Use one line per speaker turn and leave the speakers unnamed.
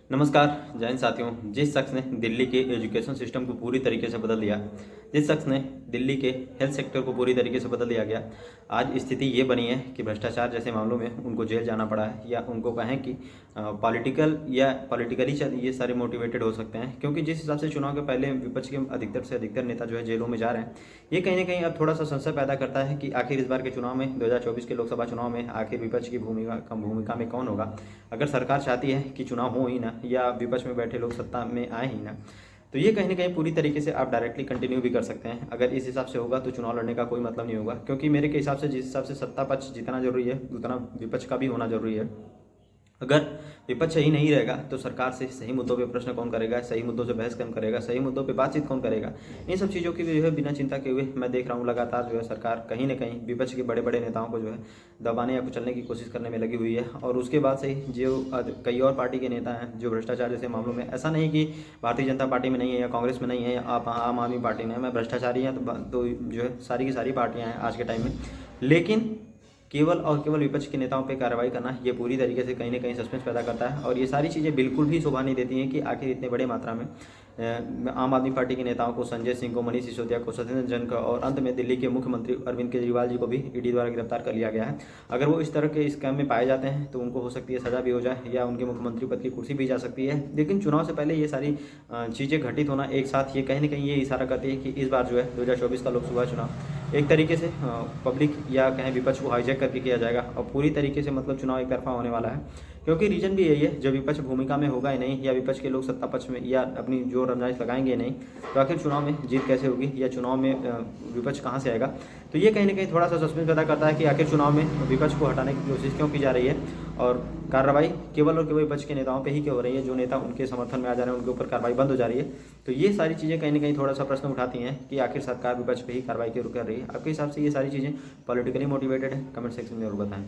नमस्कार जय हिंद साथियों। जिस शख्स ने दिल्ली के एजुकेशन सिस्टम को पूरी तरीके से बदल दिया, जिस शख्स ने दिल्ली के हेल्थ सेक्टर को पूरी तरीके से बदल दिया गया, आज स्थिति ये बनी है कि भ्रष्टाचार जैसे मामलों में उनको जेल जाना पड़ा है, या उनको कहें कि पॉलिटिकली शायद ये सारे मोटिवेटेड हो सकते हैं। क्योंकि जिस हिसाब से चुनाव के पहले विपक्ष के अधिकतर से अधिकतर नेता जो है जेलों में जा रहे हैं, ये कहीं ना कहीं अब थोड़ा सा संशय पैदा करता है कि आखिर इस बार के चुनाव में 2024 के लोकसभा चुनाव में आखिर विपक्ष की भूमिका में कौन होगा। अगर सरकार चाहती है कि चुनाव हो ही ना, या विपक्ष में बैठे लोग सत्ता में आए ही ना, तो ये कहीं ना कहीं पूरी तरीके से आप डायरेक्टली कंटिन्यू भी कर सकते हैं। अगर इस हिसाब से होगा तो चुनाव लड़ने का कोई मतलब नहीं होगा, क्योंकि मेरे के हिसाब से जिस हिसाब से सत्ता पक्ष जितना जरूरी है उतना विपक्ष का भी होना जरूरी है। अगर विपक्ष ही नहीं रहेगा तो सरकार से सही मुद्दों पे प्रश्न कौन करेगा, सही मुद्दों से बहस कौन करेगा, सही मुद्दों पे बातचीत कौन करेगा। इन सब चीज़ों की जो है बिना चिंता के हुए मैं देख रहा हूँ लगातार जो है सरकार कहीं ना कहीं विपक्ष के बड़े बड़े नेताओं को जो है दबाने या कुचलने की कोशिश करने में लगी हुई है। और उसके बाद से जो कई और पार्टी के नेता हैं जो भ्रष्टाचार जैसे मामलों में, ऐसा नहीं कि भारतीय जनता पार्टी में नहीं है या कांग्रेस में नहीं है या आम आदमी पार्टी में है, मैं भ्रष्टाचारी हैं तो जो है सारी की सारी पार्टियाँ हैं आज के टाइम में, लेकिन केवल और केवल विपक्ष के नेताओं पर कार्रवाई करना ये पूरी तरीके से कहीं ना कहीं सस्पेंस पैदा करता है। और ये सारी चीज़ें बिल्कुल भी शोभा नहीं देती हैं कि आखिर इतने बड़े मात्रा में आम आदमी पार्टी के नेताओं को, संजय सिंह को, मनीष सिसोदिया को, सत्येंद्र जैन को और अंत में दिल्ली के मुख्यमंत्री अरविंद केजरीवाल जी को भी ईडी द्वारा गिरफ्तार कर लिया गया है। अगर वो इस तरह के स्कैम में पाए जाते हैं तो उनको हो सकती है सज़ा भी हो जाए या उनके मुख्यमंत्री पद की कुर्सी भी जा सकती है। लेकिन चुनाव से पहले ये सारी चीज़ें घटित होना एक साथ, ये कहीं ना कहीं ये इशारा करती है कि इस बार जो है 2024 का लोकसभा चुनाव एक तरीके से पब्लिक या कहें विपक्ष को हाईजैक करके किया जाएगा और पूरी तरीके से मतलब चुनाव एक तरफा होने वाला है। क्योंकि रीजन भी यही है, जब विपक्ष भूमिका में होगा ही नहीं या विपक्ष के लोग सत्ता पक्ष में या अपनी जो रमजाइश लगाएंगे नहीं, तो आखिर चुनाव में जीत कैसे होगी या चुनाव में विपक्ष कहाँ से आएगा। तो ये कहीं ना कहीं थोड़ा सा सस्पेंस पैदा करता है कि आखिर चुनाव में विपक्ष को हटाने की कोशिश क्यों की जा रही है और कार्रवाई केवल और केवल विपक्ष के नेताओं पे ही क्यों हो रही है। जो नेता उनके समर्थन में आ जा रहे हैं उनके ऊपर कार्रवाई बंद हो जा रही है। तो ये सारी चीज़ें कहीं ना कहीं थोड़ा सा प्रश्न उठाती हैं कि आखिर सरकार विपक्ष पे ही कार्रवाई क्यों कर रही है। आपके हिसाब से ये सारी चीज़ें पॉलिटिकली मोटिवेटेड है? कमेंट सेक्शन में जरूर बताएं।